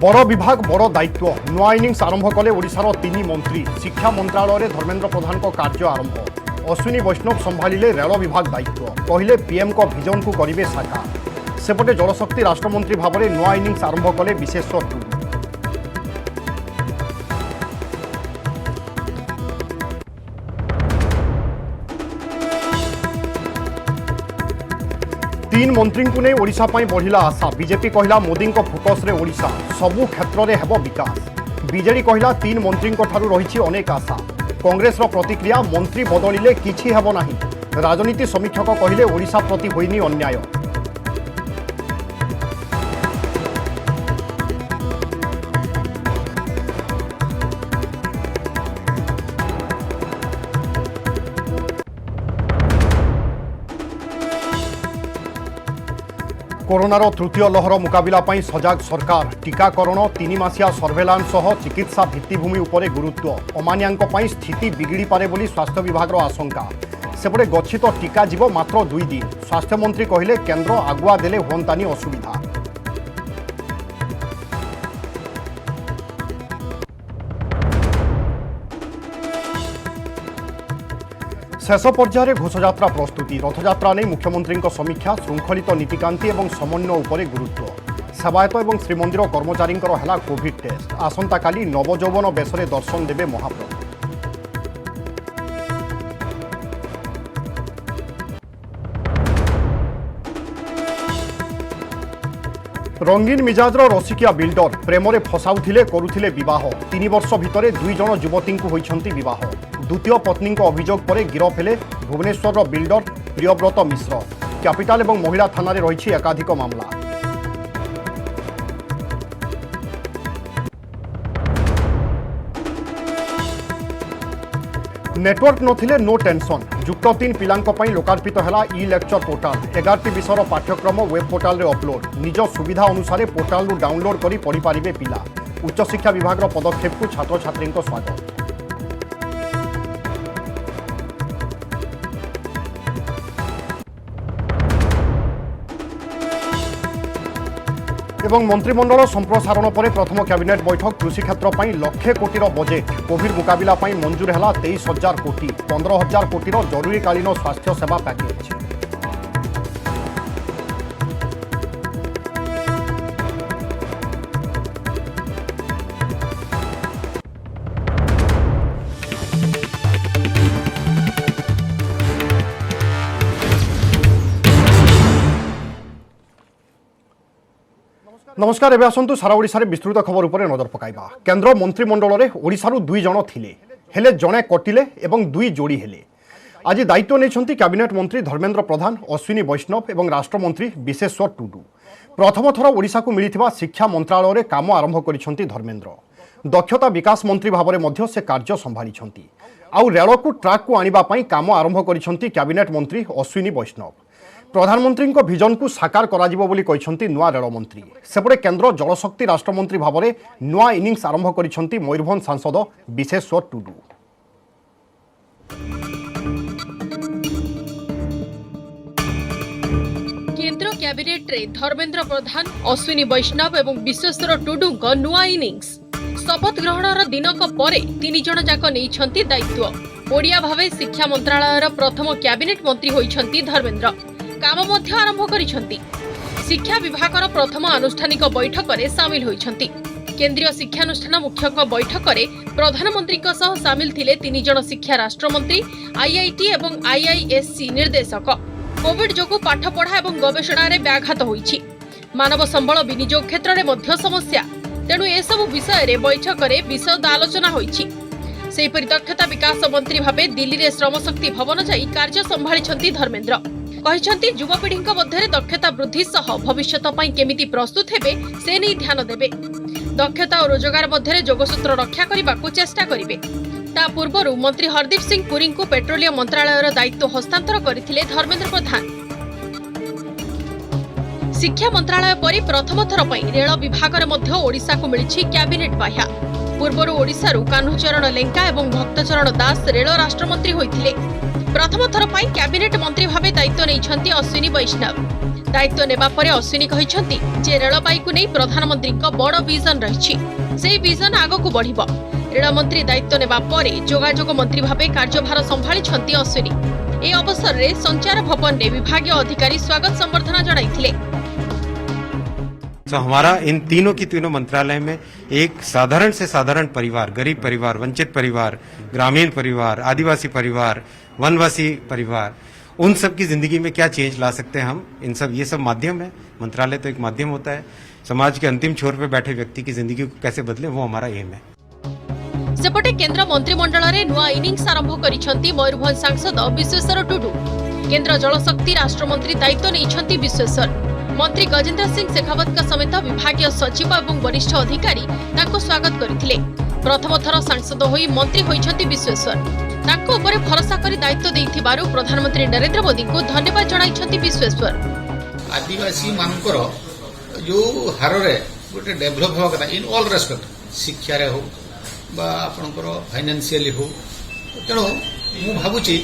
बड़ विभाग बड़ दायित्व नुआ इनिंग्स आरंभ कले ओडिशार 3 मंत्री। शिक्षा मंत्रालय धर्मेन्द्र प्रधान को कार्य आरंभ। अश्विनी वैष्णव संभालिले रेल विभाग दायित्व। कहले पीएम को विजन को करिवे साकार। सेपटे जलशक्ति राष्ट्रमंत्री भाव में नुआ इनिंग्स आरंभ कले विशेश्वर टुडू। तीन मंत्री को नहीं ओडिशा पई बढ़िला आशा। बीजेपी कहला मोदी को फोकस रे ओडिशा सबु क्षेत्र रे हेबो विकास। बीजेडी कहला तीन मंत्री ठारू रहिछि अनेक आशा। कांग्रेस रो प्रतिक्रिया मंत्री बदलिले किछि हेबो नाही। राजनीति समीक्षक कहले ओडिशा प्रति होइनी अन्याय। कोरोनार तृतीय लहर मुकाबिला पई सजाग सरकार। टीकाकरण 3 मासिया सर्वेलांस सह चिकित्सा भित्तिभूमि उपरे गुरुत्व। अमानियांक पई स्थिति बिगिड़ी पारे बोली स्वास्थ्य विभाग आशंका। सेपटे गच्छित टीका जीव मात्र 2 दिन। स्वास्थ्य मंत्री कहले केंद्र आगुआ देले होंतानी असुविधा। शेष पर्यायर घोषयात्रा प्रस्तुति। रथयात्रा नहीं मुख्यमंत्री समीक्षा। श्रृंखलित नीतिकांति और समन्वय उपरे गुरुत्व। सेवायत और श्रीमंदिर कर्मचारी है कोविड टेस्ट। आसंता काली नवजौवन बेशरे दर्शन देवे महाप्रभु। रंगीन मिजाजर रसिकिया बिल्डर प्रेमरे फसाउथिले करुथिले विवाह। 3 वर्ष भितरे 2 जण युवती होइछंती विवाह। द्वितीय पत्नी अभियोग पर गिरफ हेले भुवनेश्वर बिल्डर प्रियव्रत मिश्र। कैपिटाल और महिला थाना रही एकाधिक मामला। नेटवर्क नथिले नो टेंशन। युक्त 3 पिलांक पई लोकार्पित हैला ई लेक्चर पोर्टाल। 11टी विषयर पाठ्यक्रम वेब पोर्टाल रे अपलोड। निज सुविधा अनुसार पोर्टाल रु डाउनलोड करी पढ़ी पारिबे पिला। उच्च शिक्षा विभाग पदक्षेप को छात्र छात्री स्वागत। एवं मंत्रिमंडल संप्रसारण पर प्रथम कैबिनेट बैठक। कृषि क्षेत्र पर लक्षे कोटीर बजेट। कोविड मुकाबिला पर मंजूर है 23,000 कोटी। 15,000 कोटीर जरूरीकालीन स्वास्थ्य सेवा पैकेज। नमस्कार। एवं आसतु सारा ओडिशा रे विस्तृत खबर उपरे नजर पकाइबा। केंद्र मंत्रिमंडल रे ओडिशारु 2 जण थिले हेले जणे कटिले एवं 2 जोड़ी हेले। आज दायित्व नेछंती कैबिनेट मंत्री धर्मेन्द्र प्रधान, अश्विनी वैष्णव एवं राष्ट्रमंत्री विशेश्वर टुडू। प्रथम थर ओडिशा को मिलिथिबा शिक्षा मंत्रालय रे काम आरंभ करिसंती धर्मेन्द्र। दक्षता विकास मंत्री भाव में मध्य से कार्य संभालिसंती। आउ रेल को ट्रैक को आनिबा पई काम आरंभ करिसंती कैबिनेट मंत्री अश्विनी वैष्णव। प्रधानमंत्री विजन को साकार कराजिबो बोली कहिसंती नुआ रेल मंत्री। सेपटे केंद्र जलशक्ति राष्ट्रमंत्री भाव में नुआ इनिंग्स आरंभ करिसंती मयूरभंज सांसद विशेश्वर टुडू। केंद्र कैबिनेट रे धर्मेन्द्र प्रधान, अश्विनी वैष्णव एवं विश्वेश्वर टुडू नुआ इनिंग्स। शपथ ग्रहण दिनक परे 3 जण जाक नेइछंती दायित्व। ओडिया भावे शिक्षा मंत्रालयर प्रथम कैबिनेट मंत्री होइछंती धर्मेन्द्र। काम मध्य आरंभ करिसंती। शिक्षा विभागर प्रथम आनुष्ठानिक बैठक रे शामिल होइछंती। केंद्रीय शिक्षानुष्ठान मुख्यक बैठक रे प्रधानमंत्री सह शामिल थिले 3 जण शिक्षा राष्ट्रमंत्री, आईआईटी एवं आईआईएससी निर्देशक। कोविड जोगु पाठपढ़ा एवं गवेषणा रे व्याघात होइछि। मानव संबल विनियोग क्षेत्र रे मध्य समस्या। तेणु ए सब विषय रे बैठक रे विशद आलोचना होइछि। सेहिपरि दक्षता विकास मंत्री भावे दिल्ली रे श्रम शक्ति भवन जाई कार्य संभालिछंती धर्मेन्द्र। कहिछंती युवपीढ़ी मध्य दक्षता वृद्धि सह भविष्यत पई केमिति प्रस्तुत हेबे से नहीं ध्यान देबे। दक्षता और रोजगार मध्य जोगसूत्र रक्षा करने चेष्टा करेंगे। ता पूर्व मंत्री हरदीप सिंह पुरी को पेट्रोलियम मंत्रालयर दायित्व हस्तांतर करथिले धर्मेन्द्र प्रधान। शिक्षा मंत्रालय पर प्रथम थर पई रेल विभाग रे ओडिशा को मिली कैबिनेट बाह्या। पूर्वर ओडिशा कान्हूचरण लेंका और भक्तचरण दास रेल राष्ट्रमंत्री होइथिले। प्रथम थर पई कैबिनेट मंत्री भावे दायित्व नेइछंती अश्विनी वैष्णव। दायित्व नेबा परे अश्विनी कहिसंती जे रेलबाई को नहीं प्रधानमंत्री को बड़ विजन रहिछि सेही विजन आगो को बढ़िबो। रेलमंत्री दायित्व नेबा परे जोगाजोग मंत्री भाबे कार्यभार संभाळिछंती अश्विनी। ए अवसर रे संचार भवन रे विभागीय अधिकारी स्वागत संबर्धना जणाइथिले। तो हमारा इन तीनों की तीनों मंत्रालय में एक साधारण से साधारण परिवार, गरीब परिवार, वंचित परिवार, ग्रामीण परिवार, आदिवासी परिवार, वनवासी परिवार, उन सब की जिंदगी में क्या चेंज ला सकते हैं हम, इन सब ये सब माध्यम है। मंत्रालय तो एक माध्यम होता है, समाज के अंतिम छोर पे बैठे व्यक्ति की जिंदगी को कैसे बदले, वो हमारा एम है। सेपटे केंद्र मंत्रिमंडल रे नुआ इनिंग्स आरंभ करिसंती मयूरभंज सांसद विश्वेश्वर टुडू। केंद्र जलशक्ति राष्ट्रमंत्री दायित्व नेइछंती विश्वेश्वर। मंत्री गजेंद्र सिंह शेखावत का समेत विभागीय सचिव और वरिष्ठ अधिकारी ताको स्वागत करथिले। प्रथम थर सांसद होई मंत्री होइछंती विश्वेश्वर। ताको ऊपर भरोसा करी दायित्व देइथिबारु प्रधानमंत्री नरेंद्र मोदी को धन्यवाद जणाइछंती विश्वेश्वर। आदिवासी मानकर जो हार रे गोटे डेभलप होगा कथा इन ऑल रेस्पेक्ट, शिक्षा रे हो बा आपनकर फाइनेंशियली हो, तेणु मु भाबुची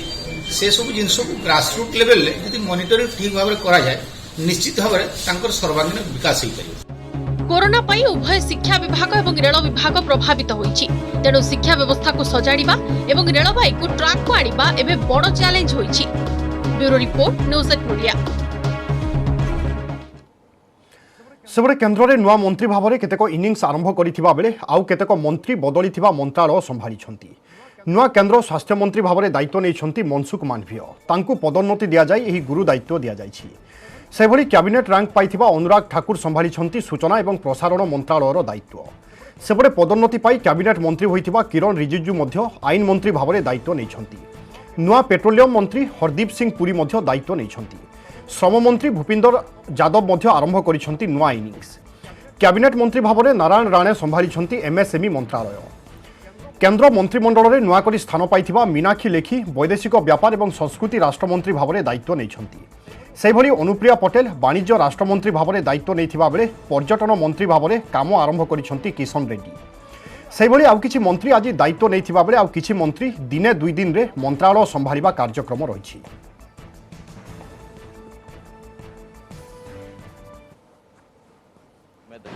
से सब जिनस को ग्रासरूट लेवल ले यदि मॉनिटरिंग ठीक भाव करा जाए निश्चित भाव में सर्वांगीण विकास हो पारिबो। कोरोना पाई उभय शिक्षा विभाग और रेल विभाग प्रभावित होइछि। तेणु शिक्षा व्यवस्था को सजाड़िबा एवं रेलबाई को ट्रैक को आनिबा एबे बड़ चैलेंज होइछि। Bureau report news eight media. सेबड़े केन्द्र में नुआ मंत्री भाव में केतेक इनिंग्स आरंभ करिथिबा बेले आउ केतेक मंत्री बदलिथिबा मंत्रालय संभाळिछंती। नुआ केन्द्र स्वास्थ्य मंत्री भाव में दायित्व नेइछंती मनसुख मांडवीय। तांकु पदोन्नति दिया जाय एही गुरु दायित्व दिया जायछि। सेभଳି कैबिनेट रैंक पाइथिबा अनुराग ठाकुर संभाळिछंती सूचना एवं प्रसारण मंत्रालयर दायित्व। सेबड़े पदोन्नति पाई कैबिनेट मंत्री होइथिबा किरण रिजिजू मध्य आईन मंत्री भाव में दायित्व नेइछंती। नुआ पेट्रोलियम मंत्री हरदीप सिंह पुरी मध्य दायित्व नेइछंती। श्रम मंत्री भूपिंदर यादव मध्य आरंभ करिछंती नुआ इनिंग्स। कैबिनेट मंत्री भाव में नारायण राणे संभाळिछंती एमएसएमई मंत्रालय। केन्द्र मंत्रिमंडल में नुआ करी स्थान पाइथिबा मीनाक्षी लेखी वैदेशिक व्यापार एवं संस्कृति राष्ट्रमंत्री भाव में दायित्व नेइछंती। सेहिभଳି अनुप्रिया पटेल वाणिज्य राष्ट्रमंत्री भाव में दायित्व नेइथिबा बेले पर्यटन मंत्री भाव में काम आरंभ करिछंती किशन रेड्डी। सेहिभଳି आउ किछि मंत्री आज दायित्व नेइथिबा बेले आउ किछि मंत्री दिने दुई दिन रे मंत्रालय संभाळिबा कार्यक्रम रहिछि।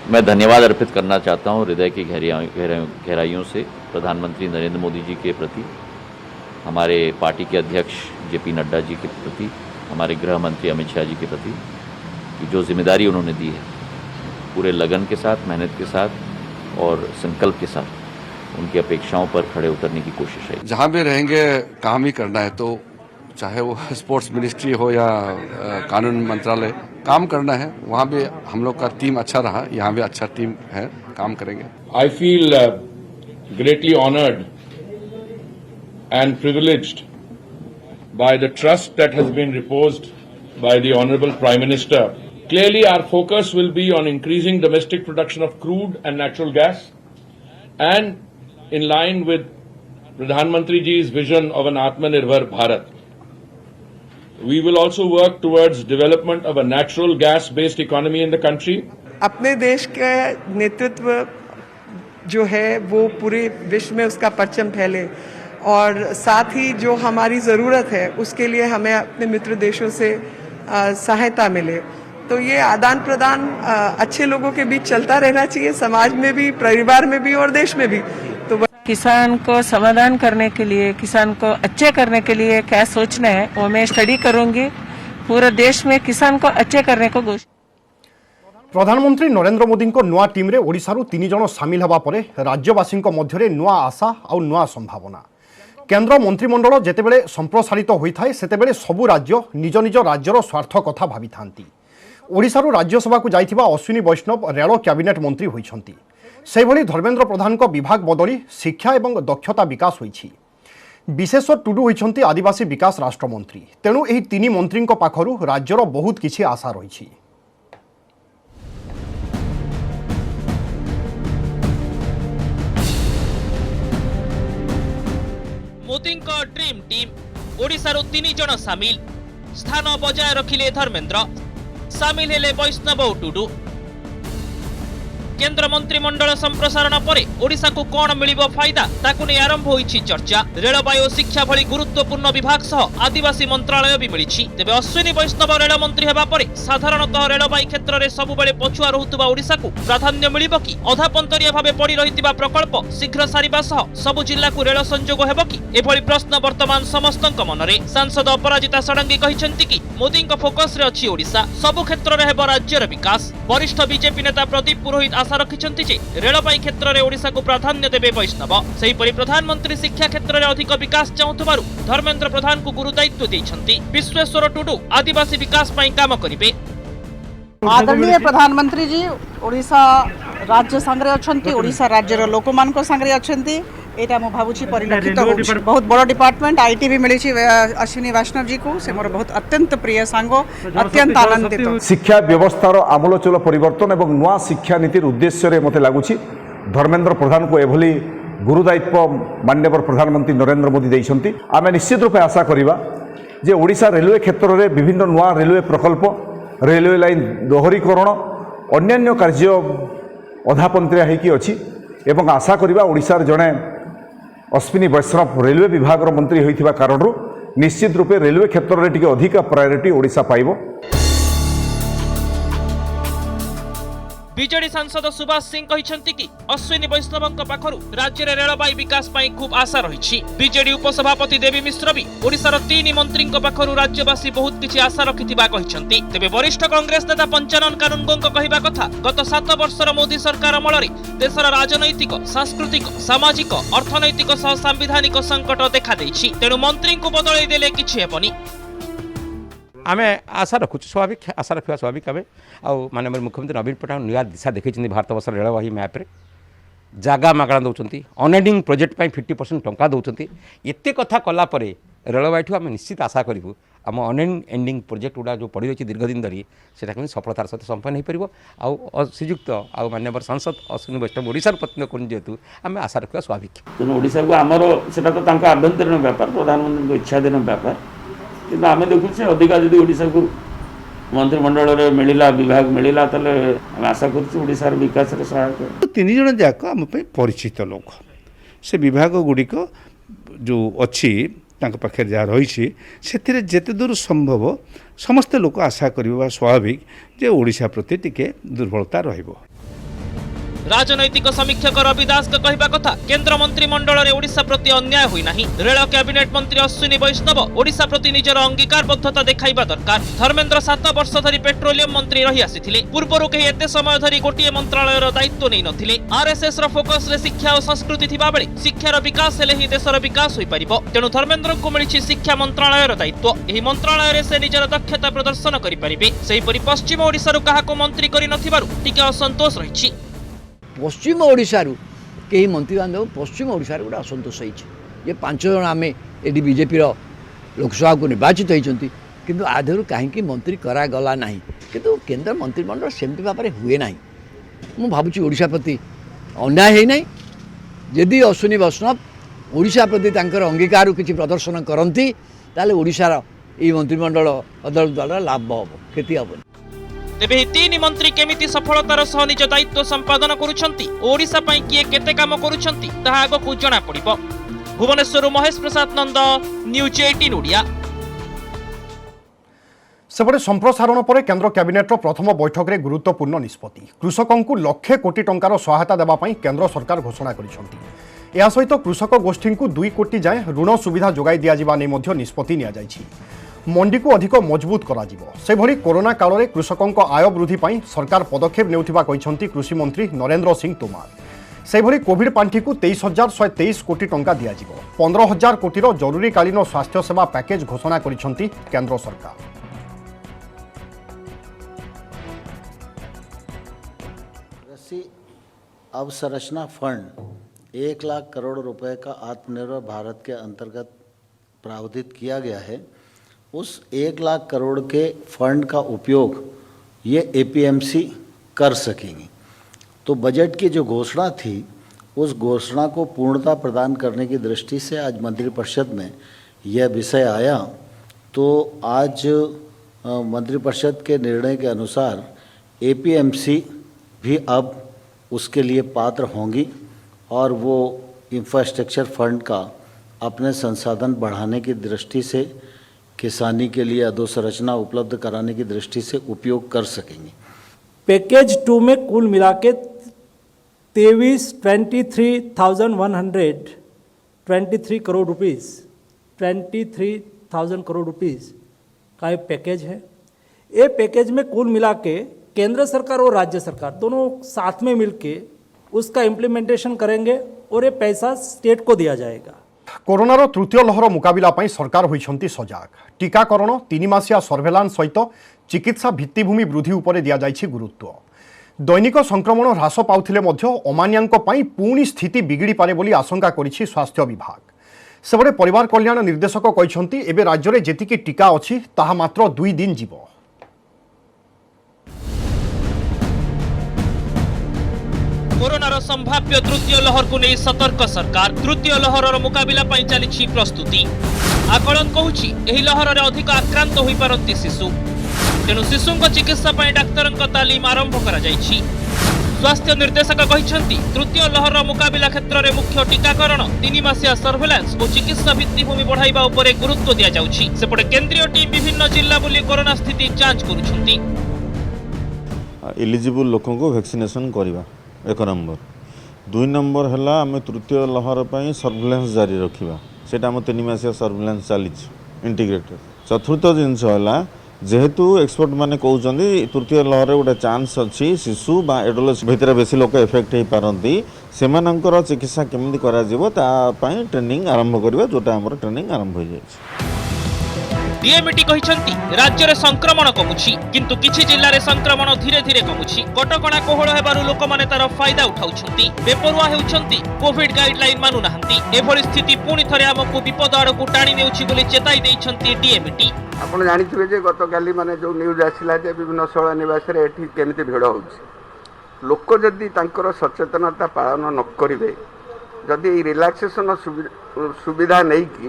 मैं धन्यवाद अर्पित करना चाहता हूं हृदय की गहराइयों से प्रधानमंत्री नरेंद्र मोदी जी के प्रति, हमारे पार्टी के अध्यक्ष जेपी नड्डा जी के प्रति, हमारे गृह मंत्री अमित शाह जी के प्रति कि जो जिम्मेदारी उन्होंने दी है पूरे लगन के साथ, मेहनत के साथ और संकल्प के साथ उनकी अपेक्षाओं पर खड़े उतरने की कोशिश है। जहाँ भी रहेंगे काम ही करना है, तो चाहे वो स्पोर्ट्स मिनिस्ट्री हो या कानून मंत्रालय, काम करना है। वहाँ भी हम लोग का टीम अच्छा रहा, यहाँ भी अच्छा टीम है, काम करेंगे। I feel greatly honored and privileged by the trust that has been reposed by the Honorable Prime Minister. Clearly, our focus will be on increasing domestic production of crude and natural gas, and in line with Pradhan Mantri ji's vision of an Atmanirbhar Bharat. We will also work towards development of a natural gas-based economy in the country. अपने देश का नेतृत्व जो है वो पूरे विश्व में उसका परचम फैले, और साथ ही जो हमारी ज़रूरत है उसके लिए हमें अपने मित्र देशों से सहायता मिले। तो ये आदान प्रदान अच्छे लोगों के बीच चलता रहना चाहिए, समाज में भी, परिवार में भी और देश में भी। तो किसान को समाधान करने के लिए, किसान को अच्छे करने के लिए क्या सोचना है वो मैं स्टडी करूंगी। पूरे देश में किसान को अच्छे करने को कोशिश। प्रधानमंत्री नरेंद्र मोदी को नुआ टीम रे ओडिशारू 3 जण सामिल हवा परे राज्यवासी मध्य नुआ आशा और नुआ संभावना। केन्द्र मंत्रिमंडल जेतेबेले संप्रसारित होइथाय सेतेबेले सबु राज्य निज निज राज्यर स्वार्थ कथा भाबी थांती। ओडिशारू राज्यसभा को जाइथिबा अश्विनी वैष्णव रेल कैबिनेट मंत्री होइछंती। सेहिभଳି धर्मेंद्र प्रधान को विभाग बदली शिक्षा एवं दक्षता विकास होइछि। विशेश्वर टुडू होइछंती आदिवासी विकास राष्ट्रमंत्री। तेणु एही 3 मंत्री पाखरु राज्यर बहुत किछि आशा रहिछि। मोदी ड्रीम टीम ओडिशारू 3 जण सामिल। स्थान बजाय रखिले धर्मेंद्र, सामिल हेले वैष्णव टुडू। केंद्र मंत्रिमंडल संप्रसारण परे ओडिशा को कोन मिलिबो फायदा ताकु नै आरंभ होईछि चर्चा। रेलबाई और शिक्षा भली गुरुत्वपूर्ण विभाग सह आदिवासी मंत्रालय भी मिलिछि। तेबे अश्विनी वैष्णव रेल मंत्री हेबा परे साधारणतः रेलबाई क्षेत्र में सबुबेले पछुआ रहुतबा ओडिशा को प्राधान्य मिलिबो कि अधापंतरिया भाबे पड़ी रहितबा प्रकल्प शीघ्र सारिबा सह सबु जिल्ला को रेल संजोग हेबो कि एभली प्रश्न वर्तमान समस्तक मनरे। सांसद अपराजिता षडंगी कहिसेंति कि मोदी को फोकस रे अछि ओडिशा, सबु क्षेत्र रे हेबो राज्यर विकास। वरिष्ठ बीजेपी नेता प्रदीप पुरोहित आशा रखिसेंति जे रेलबाई क्षेत्र रे ओडिशा को प्राधान्य देबे वैष्णव। सेही परि प्रधानमंत्री शिक्षा क्षेत्र रे अधिक विकास चाहुथबारु धर्मेंद्र प्रधान को गुरु दायित्व दैछंती। विश्वेश्वर टुडू आदिवासी विकास पई काम करिवे। आदरणीय प्रधानमंत्री जी ओडिशा राज्य संग्रे अछंती, ओडिशा राज्यर लोक मान को संग्रे अछंती। एटा मो भाबुची परिलक्षित होछि। बहुत बड़ डिपार्टमेंट आईटी भी मिली अश्विनी वैष्णव जी को, से मोर बहुत अत्यंत प्रिय सांगो, अत्यंत आनंदित। शिक्षा व्यवस्थार आमूलचूल परिवर्तन एवं नुआ शिक्षा नीतिर उद्देश्य मते लागुछि धर्मेंद्र प्रधान को एभली गुरुदायित्व माननीय प्रधानमंत्री नरेंद्र मोदी देइछंती। आमे निश्चित रूपे आशा करिबा जे ओडिशा रेलवे क्षेत्र में विभिन्न नुआ रेलवे प्रकल्प, रेलवे लाइन दोहरीकरण, अन्यान्य कार्य अधापंतरिया होइकी अछि एवं आशा करिबा ओडिशार जणे अश्विनी वैष्णव रेलवे विभाग मंत्री होइथिबा कारणरू निश्चित रूपे रेलवे क्षेत्र में टिके अधिक प्रायोरिटी ओडिशा पाइबो। बीजेडी सांसद सुभाष सिंह कहिसेंति कि अश्विनी वैष्णवଙ୍କ पाखरु राज्य रे रेलबाई विकास पई खूब आशा रहिछि। बीजेडी उपसभापति देवी मिश्र भी ओडिशार 3 मंत्रीଙ୍କ पाखरु राज्यवासी बहुत किछि आशा रखिथिबा कहिसेंति। तेबे वरिष्ठ कांग्रेस नेता पंचानन कानुनगोଙ୍କ कहिबा कथा गत 7 वर्षर मोदी सरकार अमलरे देशर राजनैतिक, सांस्कृतिक, सामाजिक, अर्थनैतिक सह सांविधानिक संकट देखा दैछि। तेणु मंत्रीଙ୍କୁ बदलै देले किछि हेबनी। आमे आशा रखुँ, स्वाभाविक आशा रखा स्वाभाविक। आम माननीय मुख्यमंत्री नवीन पट्टनायक नुआ दिशा देखते भारत वर्ष रेलवाही मैप्रे जगह मागणा दौरान अनएंडिंग प्रोजेक्ट 50% टंका दौरान एत कथा कलापर रेलवाई ठूँ आम निश्चित आशा करूँ आम अनएंडिंग प्रोजेक्ट गुड़ा जो पड़ी रही दीर्घ दिन धरी से सफलतार सहित संपन्न हो पार। श्रीजुक्त आ माननीय सांसद अश्विनी वैष्णव ओडिशार प्रतिनिधि जेहेतु आम आशा रखा स्वाभाविक। तेणु ओडिशा को आमर से आभ्यंतरीण व्यापार, प्रधानमंत्री इच्छाधीन व्यापार, कि आम देखुचे अधिका जदि ओडिशा को मंत्रिमंडल मिलला विभाग मिलला ताले आम आशा करूँ विकास सहायक। 3 जन जाक आम परिचित लोक से विभाग गुड़िक जो अच्छी पाखे जहाँ रही से जेते दूर संभव समस्त लोक आशा करवा स्वाभाविक जे ओडिशा प्रति टिके दुर्बलता रहिबो। राजनैतिक समीक्षक रवि दास कहवा कथा केंद्र मंत्रिमंडल में ओडिशा प्रति अन्याय हुई नहीं। रेल कैबिनेट मंत्री अश्विनी वैष्णव ओडिशा प्रति निजर अंगीकारबद्धता देखाइबा दरकार। धर्मेंद्र 7 वर्ष धरी पेट्रोलियम मंत्री रही आसिथिले। पूर्वरु केही एते समय धरी गोटिए मंत्रालयर दायित्व नै नथिले। आरएसएस रो फोकस रे शिक्षा और संस्कृति थिबा बेले शिक्षार विकास हेले ही देशर विकास होई परिबो। तेणु धर्मेंद्र को मिलिछि शिक्षा मंत्रालयर दायित्व। एही मंत्रालय रे से निजर दक्षता प्रदर्शन करि परिबे। सेही परि पश्चिम ओडिसा रो काहाको मंत्री करि नथिबारु टिके असंतोष रहिछि। पश्चिम ओडिशा कई मंत्री बांधव पश्चिम ओडिशा गोटे असंतोष होती ये 5 जन आम ये बीजेपी लोकसभा को निर्वाचित होती किंतु आधर कहीं मंत्री करागला ना किंतु केंद्र मंत्रिमंडल सेमती भाव में हुए ना। मु भावुँ ओडिशा प्रति अन्याय है ना। यदि अश्विनी वैष्णव ओडिशा प्रति अंगीकार किसी प्रदर्शन करती ताले ओडिशार ये मंत्रिमंडल अदल दल लाभ हम क्षति हेनी। तेबे 3 मंत्री केमिति सफलतार सह निज दायित्व संपादन करुछंती, ओडिशा पई किए केते काम करुछंती ताहा आगकु जणा पड़िबो। भुवनेश्वर महेश प्रसाद नंद, न्यूज 18 ओडिया। सेपटे संप्रसारण पर केंद्र कैबिनेट प्रथम बैठक में गुरुत्वपूर्ण निष्पत्ति। कृषकों को लक्षे कोटी टंकार सहायता देवाई केंद्र सरकार घोषणा करिसेंती। या सहित कृषक गोष्ठी को 2 कोटी जाए ऋण सुविधा जोगाई दिया निष्पत्ति निया जायछि। मंडी को अधिक मजबूत करा जिवो। से भली कोरोना काल में कृषकों आय वृद्धि पाई सरकार पदक्षेप नेउथिबा कहिसेंती कृषि मंत्री नरेंद्र सिंह तोमार। से भली कोविड पांठी को 23,123 कोटी टंका दिया जिवो। 15,000 कोटीर जरूरीकालीन स्वास्थ्य सेवा पैकेज घोषणा करिसेंती केंद्र सरकार। कृषि अवसंरचना फंड 1 लाख करोड़ रुपए का आत्मनिर्भर भारत के अंतर्गत प्रावधान किया गया है। उस 1 लाख करोड़ के फंड का उपयोग ये एपीएमसी कर सकेंगी। तो बजट की जो घोषणा थी उस घोषणा को पूर्णता प्रदान करने की दृष्टि से आज मंत्रिपरिषद में यह विषय आया। तो आज मंत्रिपरिषद के निर्णय के अनुसार एपीएमसी भी अब उसके लिए पात्र होंगी और वो इंफ्रास्ट्रक्चर फंड का अपने संसाधन बढ़ाने की दृष्टि से किसानी के लिए अधोसंरचना उपलब्ध कराने की दृष्टि से उपयोग कर सकेंगी। पैकेज 2 में कुल मिला के 23,123 करोड़ रुपीस 23,000 करोड़ रुपीस का एक पैकेज है। ये पैकेज में कुल मिला के केंद्र सरकार और राज्य सरकार दोनों साथ में मिलके उसका इम्प्लीमेंटेशन करेंगे और ये पैसा स्टेट को दिया जाएगा। कोरोनार तृतीय लहर मुकाबिला पई सरकार होइछंती सजाग। टीकाकरण 3 मासिया सर्वेलांस सहित चिकित्सा भित्तिभूमि वृद्धि उपरे दिया जाइछि गुरुत्व। दैनिक संक्रमण ह्रास पाउथिले मध्य अमान्यांक पई पुणी स्थिति बिगिड़ी पारे बोली आशंका करिछि स्वास्थ्य विभाग। सेबडे परिवार कल्याण निर्देशक कहिछंती एबे राज्य रे जेतिकी टीका अछि ताहा मात्र 2 दिन जीव। कोरोनार संभाव्य तृतीय लहर को नहीं सतर्क सरकार। तृतीय लहर मुकाबिला पई चली प्रस्तुति। आकलन कहूछि एही लहर रे अधिक आक्रांत होई पारंती शिशु, तेणु शिशु चिकित्सा पई डाक्तरक तालीम आरंभ करा जाइछि। स्वास्थ्य निर्देशक कहिछंती तृतीय लहर मुकाबिला क्षेत्र में मुख्य टीकाकरण 3 मासिया सर्वेलांस और चिकित्सा भित्तिभूमि बढ़ाइबा उपरे गुरुत्व दिया जाउछि। सेपटे केंद्रीय टीम विभिन्न जिला बुली कोरोना स्थिति जांच करुछंती। एलिजिबल लोकों को वैक्सीनेशन करवा 1 नंबर। 2 नंबर है आम तृतीय लहर पर सर्वेलांस जारी रखा सेटा आम 3 मासिया सर्वेलांस चली इंटीग्रेटेड। चतुर्थ जिनस है जेहेतु एक्सपर्ट माने कहते तृतीय लहर गोटे चांस अच्छी शिशु बा एडोलेस भितर बेसी लोक इफेक्ट हो पारती से चिकित्सा केमी ट्रेनिंग आरंभ करवा जोटा आम ट्रेनिंग आरंभ हो जाए। डीएमटी कहिसंती राज्य रे संक्रमण कमुछि किंतु किछि जिल्ला रे संक्रमण धीरे धीरे कमुछि। कटकणा कोहळ हेबारु लोक माने तार फायदा उठाउछंती, बेपरुआ हेउछंती, कोविड गाइडलाइन मानु नाहंती। एभଳି स्थिति पुणी थरे हमकु विपद आड़कु टाणी नेउछि बोली चेताई दैछंती डीएमटी। आपण जानिथिबे जे गतकाली माने जो न्यूज आसिला जे विभिन्न स्थल निवास रे एठी केमिति भिड़ होउछि। लोक जदि तांकर सचेतनता पालन न करिवे, जदि रिलैक्सेशन सुविधा नै कि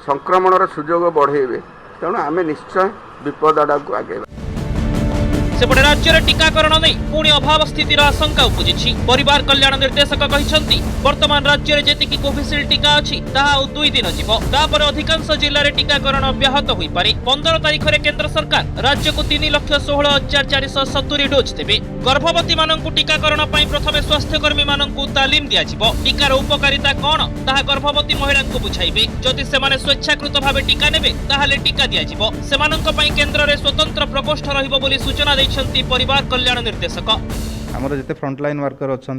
संक्रमणर सुजोग बढ़ेबे, तेणु आम निश्चय विपद आड़क आगे। सेपटे राज्य में टीकाकरण नहीं पुणी अभाव स्थितिर आशंका उपजिछि। परिवार कल्याण निर्देशक कहिसंती वर्तमान राज्य में जेतिकी कोविशील्ड टीका अछि ताहा 2 दिन जीव, तापर अधिकांश जिल्ला रे टीकाकरण व्याहत होई पारे। 15 तारिख रे केंद्र सरकार राज्य को 3,16,470 डोज देबे। गर्भवती माननकु टीकाकरण पई प्रथमे स्वास्थ्यकर्मी माननकु तालीम दिया जिवो। टीकार उपकारिता कोन ताहा गर्भवती महिला को बुझाइबे। जदि सेमाने स्वेच्छाकृत भावे टीका नेबे ताहाले टीका दिया जिवो। सेमाननक पई केंद्र रे स्वतंत्र प्रकोष्ठ रहिबो बोली सूचना परिवार कल्याण निर्देशक। आमर जिते फ्रंटलाइन वर्कर अच्छा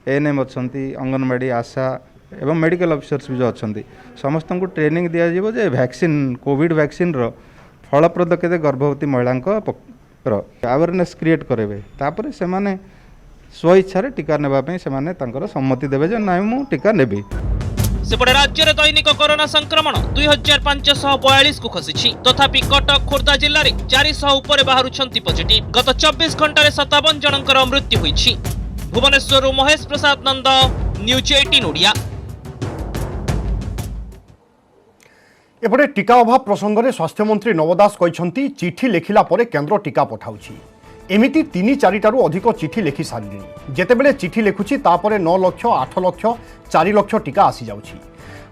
एएनएम अच्छा अंगनवाड़ी आशा एवं मेडिकल ऑफिसर्स भी जो अच्छा समस्त को ट्रेनिंग दिया जे वैक्सीन कोविड वैक्सीन फलप्रद के गर्भवती महिला अवेयरनेस क्रिएट करेंगे। तापर से स्वेच्छा टीका नेबापी से सम्मति देवे जे ना मु टीका नेबी। सेपटे राज्य में दैनिक कोरोना संक्रमण 2542 को खसी। तथापि कटक खोर्धा जिले में 400 उपरे बाहरुछंती पॉजिटिव। गत 24 घंटा 57 जनकर मृत्यु होईछि। भुवनेश्वर महेश प्रसाद नंद, न्यूज 18 ओडिया। एपटे टीका अभाव प्रसंग में स्वास्थ्य मंत्री नव दास कहिसंती चिठी लिखिला परे केंद्र टीका पठाउछि। एमिति 3-4 अधिक चिठी लिखि सारिली। जेतेबेले चिठी लिखुछि तापरे 9 लाख 8 लाख 4 लाख टीका आसी जाउछि।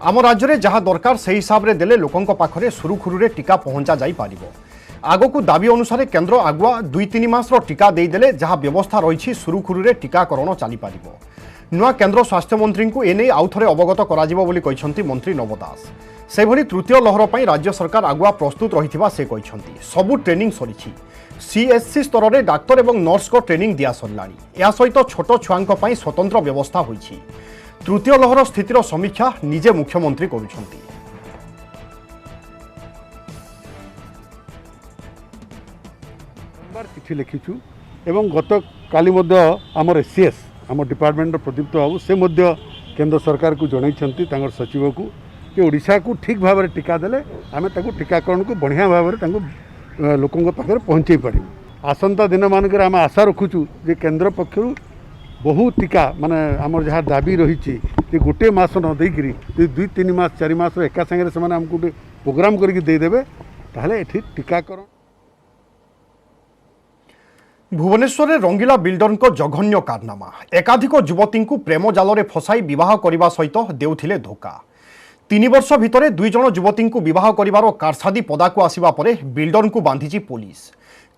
आम राज्य में जहाँ दरकार से हिसाब रे देले लोकंक पाखरे सुरुखुरुरे टीका पहुंचा जाई पारिबो। आगकू दाबी अनुसार केंद्र आगुआ 2-3 मासर टीका देदेले जहाँ व्यवस्था रही सुरुखुरुरे टीकाकरण चली पारिबो। नुआ केंद्र स्वास्थ्य मंत्री को एने आउ थरे अवगत कराजिबो बोली कहिसंती मंत्री नव दास। सेभली तृतीय लहर पई राज्य सरकार आगुआ प्रस्तुत रहिथिबा से कहिसंती। सबु ट्रेनिंग सरिछि। सीएससी स्तर में डाक्तर एवं नर्स को ट्रेनिंग दिया सरलाणी। या सहित छोट छुआंक पई स्वतंत्र व्यवस्था होइछि। तृतीय लहर स्थितिर समीक्षा निजे मुख्यमंत्री करुछंती। चिठी लिखिछु एवं गत काली आमर एसीएस आम डिपार्टमेंट प्रदीप्त बाबू से केंद्र सरकार को जनइछंती तांगर सचिव को कि ओडिशा को ठीक भाव में टीका देले आमे ताकू टीकाकरण को बढ़िया भाव में लोकों पाखे पहुँचे पार। आसंता दिन मानक आम आशा रखुचु जे केंद्र पक्षर बहुत टीका माने आमर जहाँ दाबी रही गोटे मास न देकरी 2-3 मास 4 मास एका संगे से आमको गोटे प्रोग्राम करके देदेवे ताहले एठी टीकाकरण। भुवनेश्वर में रंगीला बिल्डर जघन्य कारनामा एकाधिक युवती प्रेम जाल फसाई बह करने सहित देउथिले धोखा 3 वर्ष भितर 2 जण युवती बह कर कारसादी पदाकू आसिबा परे बिल्डर को बांधिची पुलिस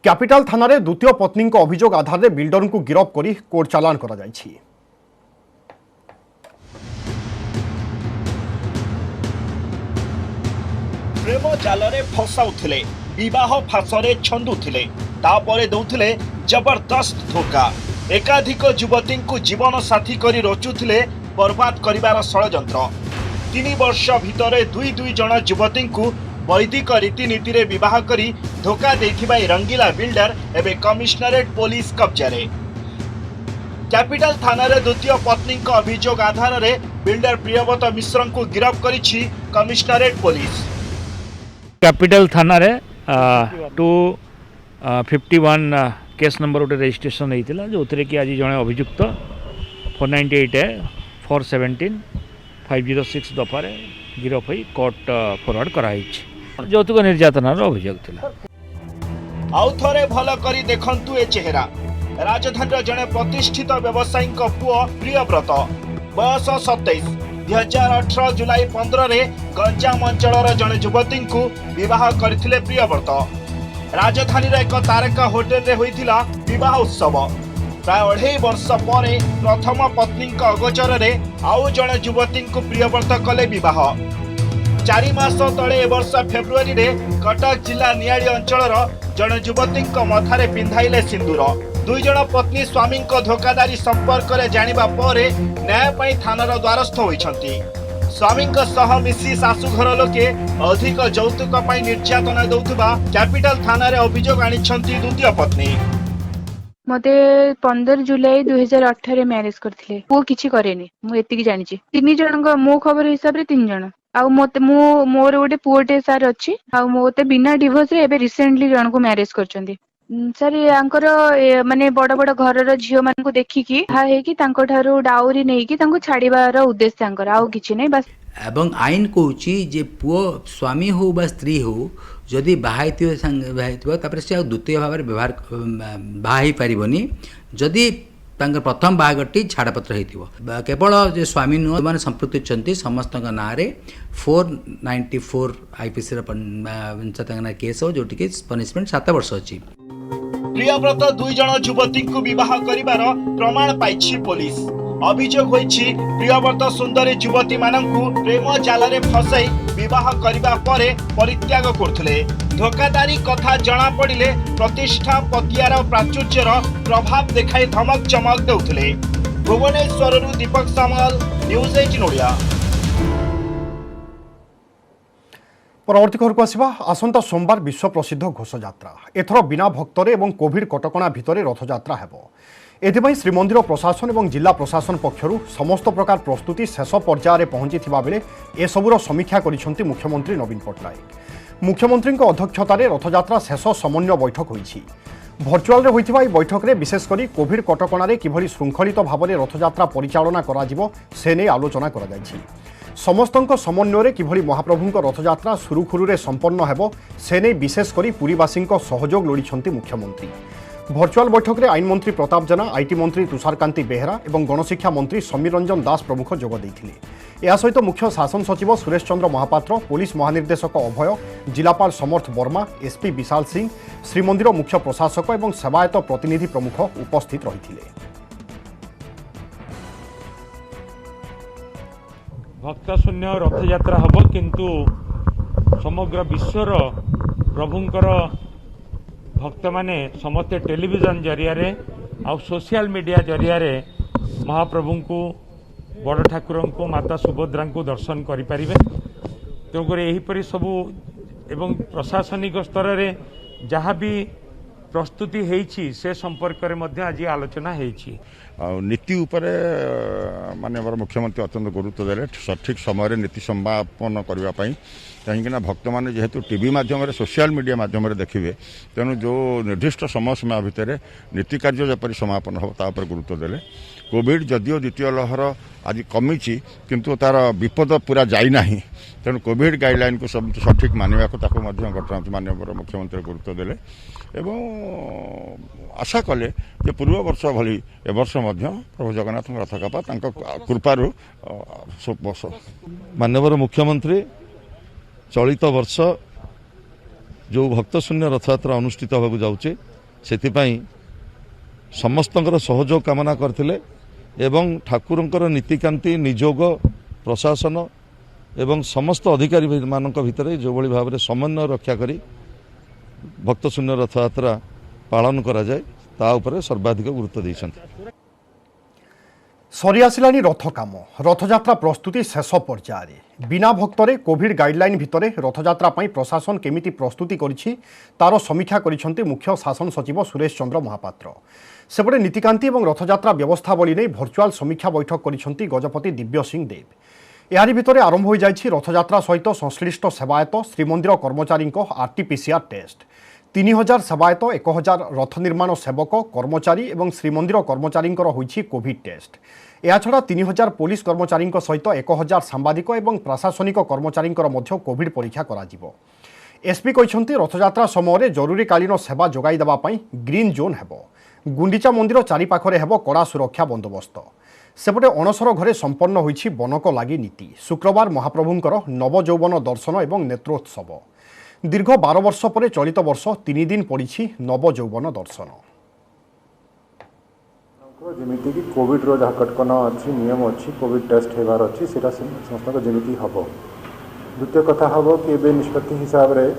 कैपिटल थाना रे द्वितीय पत्नी अभियोग आधार में बिल्डर को गिरफ कर कोर्ट चालान करा जायछि। प्रेम जाल फसाउथिले विवाह फासरे छंदुथिले तापरे दउथिले जबरदस्त धोखा एकाधिक युवती को जीवन साथी करी रचुथिले बर्बाद करिवार षड्यंत्र 3 वर्ष भितर 2 जण युवती को वैदिक रीतिनीति रे विवाह करी धोखा देथिबा रंगीला बिल्डर एवं कमिश्नरेट पुलिस कब्जा रे कैपिटल थाना रे द्वितीय पत्नी अभियोग आधार रे बिल्डर प्रियव्रत मिश्र को गिरफ्त करिछि कमिश्नरेट पुलिस। कैपिटल थाना रे 251 केस नंबर गोटे रजिस्ट्रेशन होता जो कि आज जड़े अभियुक्त 498 है 417 506 दफार गिरफ हो कोर्ट फरवर्ड कराई यौतुक निर्यातनार अभियोग थिला। आउ थरे भल करी देखंतु ए चेहरा राजधानी जड़े प्रतिष्ठित व्यवसायी पुओ प्रियव्रत बयस 27 2018 जुलाई 15 रे गंजाम अंचल जड़े युवती को विवाह करथिले प्रियव्रत राजधानी एक तारका होटेल रे होइथिला विवाह उत्सव प्राय 2.5 वर्ष पर प्रथम पत्नी अगोचर रे आउ जड़े युवती को प्रियव्रत कले विवाह 4 मास तले ए वर्ष फेब्रुआरी रे कटक जिला नियाड़ी अंचल जड़े युवती मथारे पिंधाइले सिंदूर 2 जण पत्नी स्वामी धोखादारी संपर्क रे जानिबा परे न्याय पई थानार द्वारस्थ होइछंती। स्वामी सह मिसी शाशुघर लोके अधिक यौतुक पई निर्यातना दउथबा कैपिटल थाना रे अभियोग आनिछंती द्वितीय पत्नी। मते 15 जुलाई 2018 मैरिज करथिले पो किछि करेनी मु एतिकी जानिछि 3 जणक मो खबर हिसाब रे 3 जण आउ मते मोर गोटे पुओटे सार अछि आउ मोते बिना डिवोर्स रे एबे रिसेंटली जणको मैरिज करचंदी सर यांकर माने बड़ बड़ घरर झियो मान को देखिकी हा हे कि तांको ठारू डाउरी नै कि तांको छाड़ीबार उद्देश्य तांकर आउ किछि नै बस एवं आईन कहूँ जे पुओ स्वामी हो बा स्त्री हो जदि बाहाइथिबो तापर से द्वितीय भाव में व्यवहार बाहा पारिबनी जदि प्रथम बाहागटी छाड़पत्र होइथिबो केवल जे स्वामी नुह माने संपृक्त होचंती समस्त ना रे 494 आईपीसी केस हो जोटी के पनिशमेंट 7 वर्ष अछि। प्रियव्रत 2 जण युवती को विवाह करिवार प्रमाण पाइछि पुलिस अभियोग होइछि प्रियव्रत सुंदरी युवती मानंकु प्रेम जाल रे फसाई विवाह करिबा परे परित्याग करथले धोखादारी कथा जणा पड़िले प्रतिष्ठा पतियार प्राचुर्यर प्रभाव देखाई धमक चमक देउथले। भुवनेश्वर दीपक सामल न्यूज 18 ओडिया। परवर्ती खबर को आसिबा आसंता सोमवार विश्व प्रसिद्ध घोष यात्रा एथर बिना भक्तरे एवं कोविड कटकणा भितरे रथयात्रा हेबो एथिपाई श्रीमंदिर प्रशासन और जिला प्रशासन पक्षरु समस्त प्रकार प्रस्तुति शेष पर्यायर पहुंची बेले एसबूर समीक्षा करिसेंती मुख्यमंत्री नवीन पट्टनायक मुख्यमंत्री अध्यक्षतार रथयात्रा शेष समन्वय बैठक होईछि भर्चुआल होइथिबा एई बैठक में विशेषकर कोविड कटकणारे किभली श्रृंखलित भाव में रथयात्रा परिचालना करा से नहीं आलोचना करा जायछि समस्तक समन्वय किभली महाप्रभुंक रथयात्रा सुरुखुरुरे संपन्न हेबो से नहीं विशेषकर पुरीवासी सहयोग लोड़िछंती मुख्यमंत्री भर्चुआल बैठक में आईन मंत्री प्रताप जेना आईटी मंत्री तुषारकांति बेहेरा और गणशिक्षा मंत्री समीर रंजन दास प्रमुख जोग देइथिले। या सहित मुख्य शासन सचिव सुरेश चंद्र महापात्र पुलिस महानिर्देशक अभय जिलापाल समर्थ वर्मा एसपी विशाल सिंह श्रीमंदिर मुख्य प्रशासक और सेवायत प्रतिनिधि प्रमुख उपस्थित रहिथिले। भक्तशून्य रथयात्रा हम किंतु समग्र विश्वर प्रभुंकर भक्त माने समस्ते टेलीविजन जरिया आ सोशल मीडिया जरिया महाप्रभु को बड़ ठाकुर को माता सुभद्रा को दर्शन करें तेणुक यहीपरि सबू एवं प्रशासनिक स्तर में जहाँ भी प्रस्तुति होइछि से संपर्क में आज आलोचना होइछि नीति उपरे माननीय मुख्यमंत्री अत्यंत गुरुत्व देले सठिक समय नीति समापन करने कहीं भक्त मैंने जेहेतु टीवी माध्यम सोशल मीडिया माध्यम देखिए तेणु जो निर्दिष्ट समय सीमा भितर नीति कार्य जपरी समापन हो तापर गुरुत्व देले कोविड जदिओ द्वितीय लहर आज कमी किंतु तार विपद पूरा जाइना तेणु कोविड गाइडलाइन को सब सठिक मानवा को माननीय मुख्यमंत्री गुरुत्व देले एवं आशा कले जे पूर्व वर्ष भली ए वर्ष प्रभु जगन्नाथ रथकापा कृपारू माननीय मुख्यमंत्री चलित वर्ष जो भक्त शून्य रथयात्रा अनुष्ठित होगा जाऊे से समस्तंकर सहयोग कामना करथिले एवं ठाकुरंकर नीतिकांति निजोग प्रशासन एवं समस्त अधिकारी मानक भितर जो भली भाव में समन्वय रक्षा करी भक्त शून्य रथयात्रा पालन करा जाए ता उपरे सर्वाधिक गुरुत्व देइछन्ति। सरी आसिलानी रथ काम रथयात्रा प्रस्तुति शेष पर्याय बिना भक्तरे कोविड गाइडलाइन भितरे रथयात्रा पई प्रशासन केमिति प्रस्तुति करिछि तार समीक्षा करिसंति मुख्य शासन सचिव सुरेश चंद्र महापात्र। सेपटे नीतिकांति और रथयात्रा व्यवस्थावली नहीं भर्चुआल समीक्षा बैठक करिसंति गजपति दिव्य सिंह देव। यारी भितरे आरंभ हो जाइछि रथयात्रा सहित संश्लिष्ट सेवायत श्रीमंदिर कर्मचारी आरटीपीसीआर टेस्ट 3000 सेवायत 1000 रथ निर्माण सेवक कर्मचारी और श्रीमंदिर कर्मचारी होइछि कोविड टेस्ट। याछड़ा 3000 पुलिस कर्मचारी सहित 1000 सांबादिक और प्रशासनिक कर्मचारी कोविड परीक्षा कराजिबो। एसपी कहते रथयात्रा समय जरूरीकालीन सेवा जोगाई देबा पई ग्रीन जोन हेबो। गुंडीचा मंदिर चारिपाखरे हेबो कड़ा सुरक्षा बंदोबस्त। सेपटे अणसर घरे संपन्न होइछि बनक लागि नीति। शुक्रवार महाप्रभुंकर नवजौवन दर्शन और नेत्रोत्सव। दीर्घ 12 वर्ष पर चलित वर्ष 3 दिन पड़ी नवजौवन दर्शन। जमीती कोविड रो जहाँ कटकना अच्छी नियम अच्छी कोविड टेस्ट होबार अच्छी से समस्त जमीती हम। द्वितीय कथा हम कि ए निष्पत्ति हिसाब से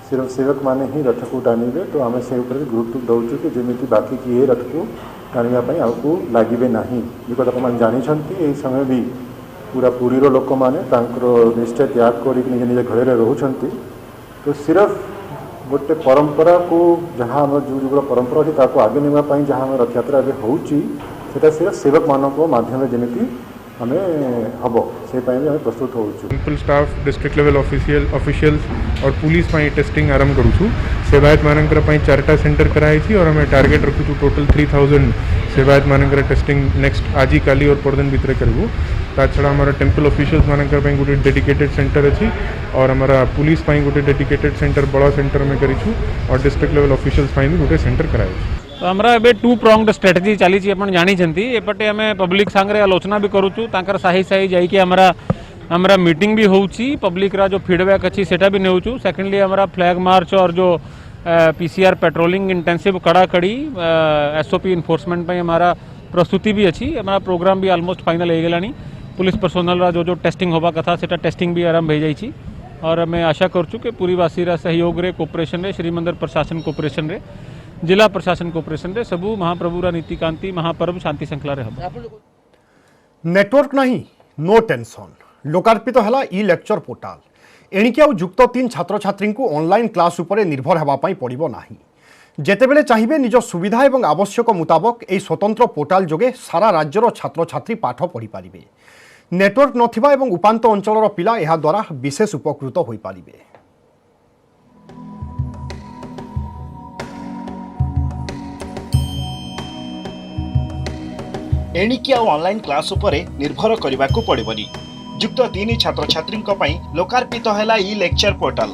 सिर्फ सेवक मैंने ही रथ को टाणिबे तो आम से गुरुत्व दौचु कि जमीती बाकी किए रथ को टाणियापाई आमको लगे ना जो कथा मैंने जानते यही समय भी पूरा पुरीर लोक मैंने निश्चय त्याग कर निज निज घर रोचंती तो सिर्फ गोटे परंपरा को जहाँ आम जो जो परंपरा अच्छी ताको आगे नापी जहाँ आम रथयात्रा होची सिर्फ सेवक मानक माध्यम जमी आम हम से आम प्रस्तुत हो simple staff district level officials और पुलिस टेस्टिंग आरंभ करूँ। सेवायत मानकर 4टा सेंटर कराई और आम टार्गेट रखुचु टोटल 3000 सेवायत मानकर टेस्टिंग नेक्स्ट आज काली और परदिन भितर करूँ। ताछड़ा हमारा टेम्पल ऑफिशियल्स मानकर गोटे डेडिकेटेड सेंटर अच्छी और हमारा पुलिस गोटे डेडिकेटेड सेंटर बड़ा सेंटर में करूँ और डिस्ट्रिक्ट लेवल ऑफिशियल्स भी गोटे सेंटर कराई। तो हमारा एबे 2 pronged स्ट्रेटजी चली जानी एपटे आम पब्लिक सांगे आलोचना भी करूँ तांकर साही साही जाइए हमारा मीटिंग भी होउची पब्लिक रा जो फीडबैक अच्छी सेटा भी नेउचु। सेकेंडली हमारा फ्लैग मार्च और जो पीसीआर पेट्रोलिंग इंटेंसिव कड़ाकड़ी एसओपी इन्फोर्समेंट पे हमारा प्रस्तुति भी अच्छी। हमारा प्रोग्राम भी ऑलमोस्ट फाइनल हो गलानी। पुलिस पर्सनल रा जो टेस्टिंग होबा कथा सेटा टेस्टिंग भी आरंभ हो जाइए और मैं आशा करूँ कि पूरीवासी सहयोग रे कोऑपरेशन रे श्रीमंदिर प्रशासन कोऑपरेशन रे जिला प्रशासन कोऑपरेशन रे सबू महाप्रभुरा नीतिकांति महापर्व शांति श्रृंखला रे हम। नेटवर्क नहीं नो टेंशन लोकार्पित है ई लेक्चर पोर्टाल एणिकी आउ युक्त 3 छात्र छात्री को ऑनलाइन क्लास उपरे निर्भर होगापाई पड़ो ना। जेतेबेले चाहिए निज सुविधा और आवश्यक मुताबक यह स्वतंत्र पोर्टाल जोगे सारा राज्यर छात्र छात्री पाठ पढ़ी पारिबे। नेटवर्क नथिबा एवं उपांत अंचलर पिला एहा द्वारा विशेष उपकृत होई पारिबे। एणिकी आउ ऑनलाइन क्लास उपरे निर्भर करने पड़ोनी। युक्त 3 छात्र छात्री लोकार्पित है ई लेक्चर पोर्टाल।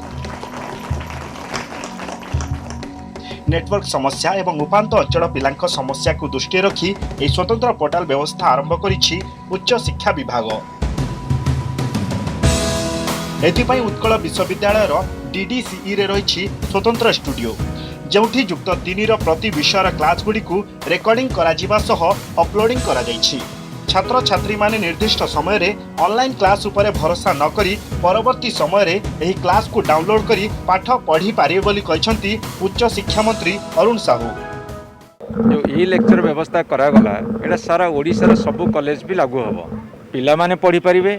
नेटवर्क समस्या एवं उपांत अंचल पिलांक समस्या को दृष्टि रखी एक स्वतंत्र पोर्टाल व्यवस्था आरंभ करिछि उच्च शिक्षा विभाग। एथिपाई उत्कल विश्वविद्यालय डीडीसीई रे रही स्वतंत्र स्टूडियो जोठी युक्त 3 प्रति विषय क्लास गुड़ी को रेकर्डिंग करा सह अपलोडिंग करा जाइछि। छात्र छात्री माने निर्दिष्ट समय रे ऑनलाइन क्लास उपरे भरोसा न करी परवर्ती समय रे एही क्लास को डाउनलोड करी पाठ पढ़ी पारिबे बोली कहछंती उच्च शिक्षा मंत्री अरुण साहू। जो ई लेक्चर व्यवस्था करा गला एटा सारा ओडिसा सब कॉलेज भी लागू हबो। पिला माने पढ़ी पारिबे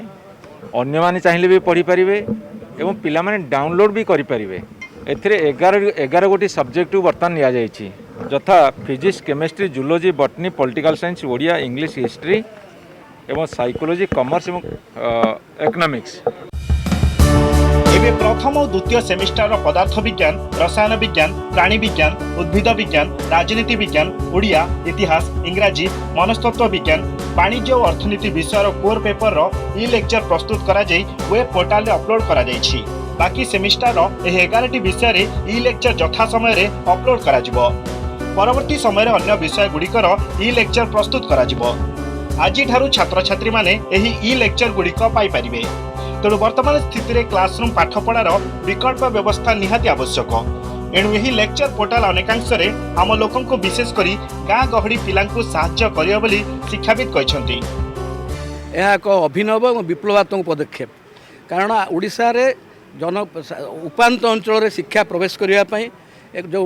अन्य माने चाहिले भी पढ़ी पारिबे एवं पिला माने डाउनलोड भी करि पारिबे। एथिरे 11 गोटी सब्जेक्ट वर्तमान निया जाइछि ଯଥା physics chemistry zoology botany political science Odia English history ଏବଂ ସାଇकोलोजी कमर्स ଏବଂ इकोनॉमिक्स। ଏବେ ପ୍ରଥମ ଓ ଦ୍ୱିତୀୟ ସେମିଷ୍ଟାରର ପଦାର୍ଥ ବିଜ୍ଞାନ, ରସାୟନ ବିଜ୍ଞାନ, ପ୍ରାଣୀ ବିଜ୍ଞାନ, ଉଦ୍ଭିଦ ବିଜ୍ଞାନ, ରାଜନୀତି ବିଜ୍ଞାନ, ଓଡ଼ିଆ, ଇତିହାସ, ଇଂରାଜୀ, ମନସ୍ତତ୍ତ୍ୱ ବିଜ୍ଞାନ, ବାଣିଜ୍ୟ ଓ ଅର୍ଥନୀତି ବିଷୟର କୋର୍ ପେପରର ଇ ଲେକ୍ଚର ପ୍ରସ୍ତୁତ କରାଯାଇ ୱେବ୍ ପୋର୍ଟାଲରେ ଅପଲୋଡ୍ କରାଯାଇଛି। ବାକି ସେମିଷ୍ଟାରର ଏହି 11ଟି ବିଷୟରେ ଇ ଲେକ୍ଚର ଯଥା ସମୟରେ ଅପଲୋଡ୍ କରାଯିବ। ପରବର୍ତ୍ତୀ ସମୟରେ ଅନ୍ୟ ବିଷୟଗୁଡ଼ିକର ଇ ଲେକ୍ଚର ପ୍ରସ୍ତୁତ କରାଯିବ। ଆଜିଠାରୁ ଛାତ୍ରଛାତ୍ରୀମାନେ ଏହି ଇ ଲେକ୍ଚର ଗୁଡ଼ିକ ପାଇପାରିବେ। ତେଣୁ ବର୍ତ୍ତମାନ ସ୍ଥିତିରେ କ୍ଲାସରୁମ୍ ପାଠପଢ଼ାର ବିକଳ୍ପ ବ୍ୟବସ୍ଥା ନିହାତି ଆବଶ୍ୟକ। ଏଣୁ ଏହି ଲେକ୍ଚର ପୋର୍ଟାଲ ଅନେକାଂଶରେ ଆମ ଲୋକଙ୍କୁ ବିଶେଷ କରି ଗାଁ ଗହଳି ପିଲାଙ୍କୁ ସାହାଯ୍ୟ କରିବ ବୋଲି ଶିକ୍ଷାବିତ୍ କହିଛନ୍ତି। ଏହା ଏକ ଅଭିନବ ଏବଂ ବିପ୍ଳବାତ୍ମକ ପଦକ୍ଷେପ, କାରଣ ଓଡ଼ିଶାରେ ଉପାନ୍ତ ଅଞ୍ଚଳରେ ଶିକ୍ଷା ପ୍ରବେଶ କରିବା ପାଇଁ जो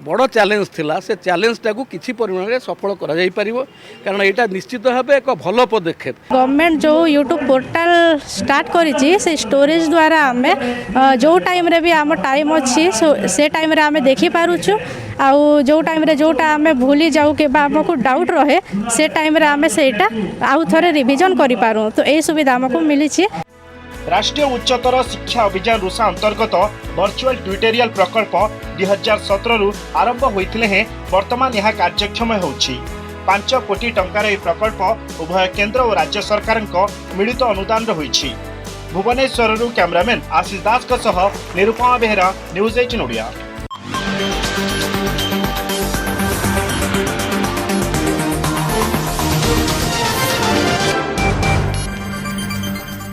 बड़ चैलेंज थिला से चैलेंजटा को किसी परिमाण में सफल करा जाई परिबो, कारण एटा निश्चित भाव एक भल पदक्षेप। गवर्नमेंट जो यूट्यूब पोर्टल स्टार्ट करिछि से स्टोरेज द्वारा आमे जो टाइम रे भी आम टाइम अच्छी से टाइम रे आमे देखि पारुछु, आउ जो टाइम रे जोटा आमे भूली जाऊ के आमको डाउट रहे से टाइम रे आमे सेटा आउ थरे रिवीजन करि पारू, तो ए सुविधा हमको मिली छी। राष्ट्रीय उच्चतर शिक्षा अभियान रुषा अंतर्गत वर्चुअल ट्यूटोरियल प्रकल्प 2017 रु आरंभ होइथिले हैं वर्तमान यह कार्यक्षम होउछि। 5 कोटी टंकार यह प्रकल्प उभय केंद्र और राज्य सरकार मिलित अनुदान होइछि। भुवनेश्वर कैमरामैन आशीष दास निरुपमा बेहरा, न्यूज 18 ओडिया।